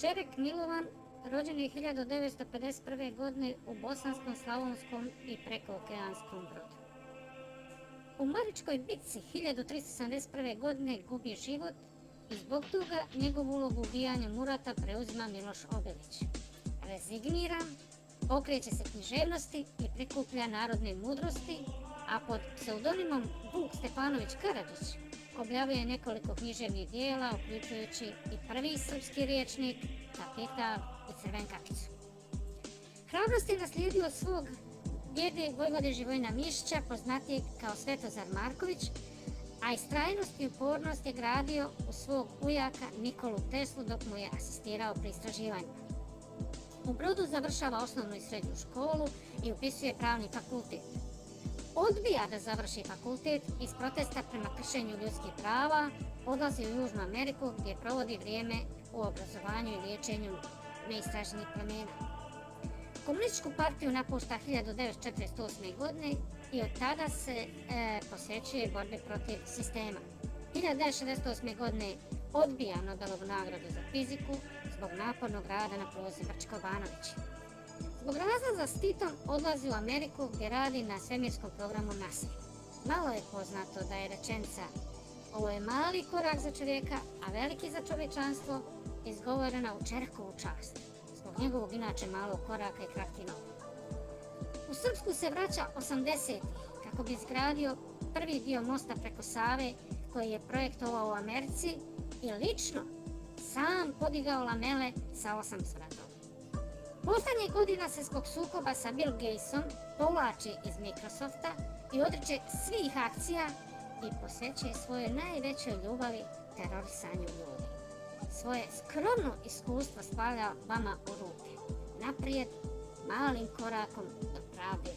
Čerek Milovan rođen je 1951. godine u Bosanskom, Slavonskom i prekookeanskom Brodu. U Maričkoj bitci 1371. godine gubi život i zbog toga njegovu ulogu u ubijanju Murata preuzima Miloš Obilić. Rezigniran, okreće se književnosti i prikuplja narodne mudrosti, a pod pseudonimom Vuk Stefanović Karadžić objavljuje nekoliko književnih dijela, uključujući i prvi srpski rječnik, Kapital i Crvenkapicu. Hrabrost je naslijedio svog djede vojvode Živojina Mišića, poznatijeg kao Svetozar Marković, a istrajnost i upornost je gradio u svog ujaka Nikolu Teslu dok mu je asistirao pri istraživanju. U Brodu završava osnovnu i srednju školu i upisuje pravni fakultet. Odbija da završi fakultet iz protesta prema kršenju ljudskih prava, odlazi u Južnu Ameriku gdje provodi vrijeme u obrazovanju i liječenju neistraženih plemena. Komunističku partiju napušta 1948. godine i od tada se posvećuje borbi protiv sistema. 1968. godine odbija Nobelovu nagradu za fiziku zbog napornog rada na plozi Brčko-Banović. Zbog razlaza s Titom odlazi u Ameriku gdje radi na svemirskom programu NASA. Malo je poznato da je rečenica "Ovo je mali korak za čovjeka, a veliki za čovječanstvo" izgovorena u Čerkovu čast, zbog njegovog inače malog koraka i kratkih nogu. U Srpsku se vraća 80-ih kako bi izgradio prvi dio mosta preko Save koji je projektovao u Americi i lično sam podigao lamele sa 8 spratova. Poslednjih godina se zbog sukoba sa Bill Gatesom povlači iz Microsofta i odriče svih akcija i posvećuje svojoj najvećoj ljubavi terorisanju ljudi. Svoje skromno iskustvo stavlja vama u ruke. Naprijed, malim korakom do pravde.